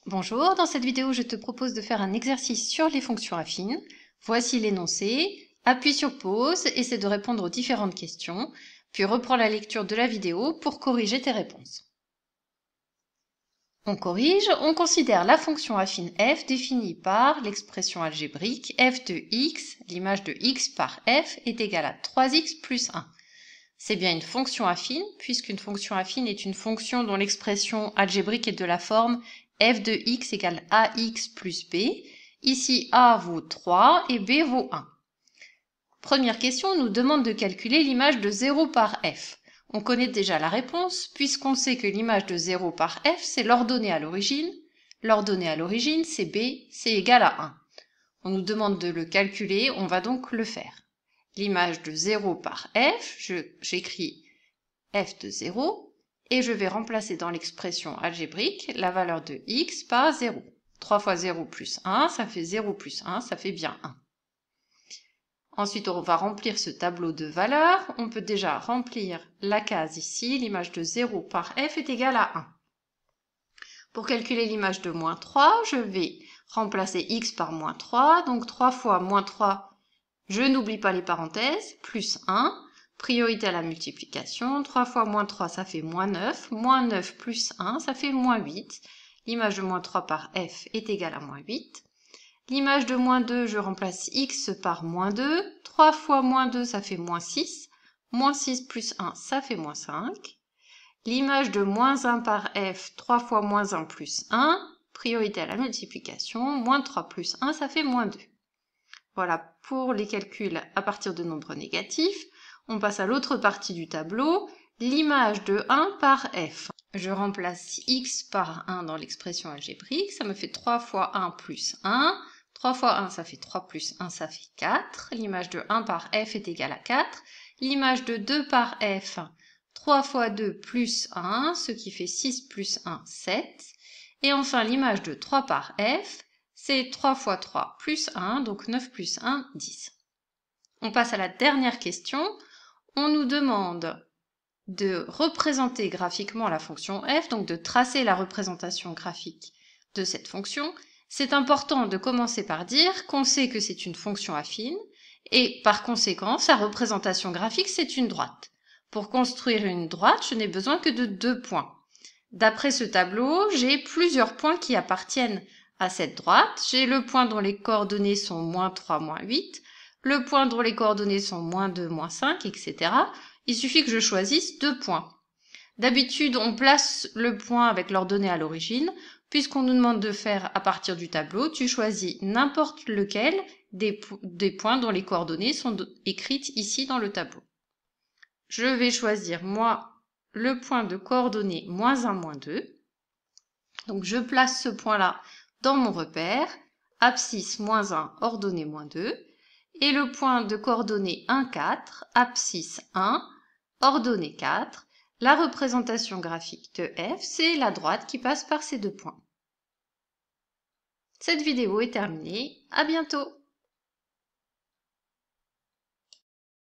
Bonjour, dans cette vidéo, je te propose de faire un exercice sur les fonctions affines. Voici l'énoncé, appuie sur pause, essaie de répondre aux différentes questions, puis reprends la lecture de la vidéo pour corriger tes réponses. On corrige, on considère la fonction affine f définie par l'expression algébrique f de x, l'image de x par f est égale à 3x plus 1. C'est bien une fonction affine, puisqu'une fonction affine est une fonction dont l'expression algébrique est de la forme f de x égale ax plus b. Ici, a vaut 3 et b vaut 1. Première question, on nous demande de calculer l'image de 0 par f. On connaît déjà la réponse, puisqu'on sait que l'image de 0 par f, c'est l'ordonnée à l'origine. L'ordonnée à l'origine, c'est b, c'est égal à 1. On nous demande de le calculer, on va donc le faire. L'image de 0 par f, j'écris f de 0, et je vais remplacer dans l'expression algébrique la valeur de x par 0. 3 fois 0 plus 1, ça fait 0 plus 1, ça fait bien 1. Ensuite, on va remplir ce tableau de valeurs. On peut déjà remplir la case ici. L'image de 0 par f est égale à 1. Pour calculer l'image de moins 3, je vais remplacer x par moins 3. Donc 3 fois moins 3, je n'oublie pas les parenthèses, plus 1. Priorité à la multiplication. 3 fois moins 3, ça fait moins 9. Moins 9 plus 1, ça fait moins 8. L'image de moins 3 par f est égale à moins 8. L'image de moins 2, je remplace x par moins 2. 3 fois moins 2, ça fait moins 6. Moins 6 plus 1, ça fait moins 5. L'image de moins 1 par f, 3 fois moins 1 plus 1. Priorité à la multiplication. Moins 3 plus 1, ça fait moins 2. Voilà pour les calculs à partir de nombres négatifs. On passe à l'autre partie du tableau. L'image de 1 par f. Je remplace x par 1 dans l'expression algébrique. Ça me fait 3 fois 1 plus 1. 3 fois 1, ça fait 3 plus 1, ça fait 4. L'image de 1 par f est égale à 4. L'image de 2 par f, 3 fois 2 plus 1, ce qui fait 6 plus 1, 7. Et enfin, l'image de 3 par f, c'est 3 fois 3 plus 1, donc 9 plus 1, 10. On passe à la dernière question. On nous demande de représenter graphiquement la fonction f, donc de tracer la représentation graphique de cette fonction. C'est important de commencer par dire qu'on sait que c'est une fonction affine et par conséquent, sa représentation graphique, c'est une droite. Pour construire une droite, je n'ai besoin que de 2 points. D'après ce tableau, j'ai plusieurs points qui appartiennent à cette droite. J'ai le point dont les coordonnées sont moins 3, moins 8, le point dont les coordonnées sont moins 2, moins 5, etc. Il suffit que je choisisse 2 points. D'habitude, on place le point avec l'ordonnée à l'origine. Puisqu'on nous demande de faire à partir du tableau, tu choisis n'importe lequel des points dont les coordonnées sont écrites ici dans le tableau. Je vais choisir, moi, le point de coordonnées moins 1, moins 2. Donc, je place ce point-là dans mon repère, abscisse moins 1, ordonnée moins 2. Et le point de coordonnées 1, 4, abscisse 1, ordonnée 4. La représentation graphique de f, c'est la droite qui passe par ces 2 points. Cette vidéo est terminée, à bientôt!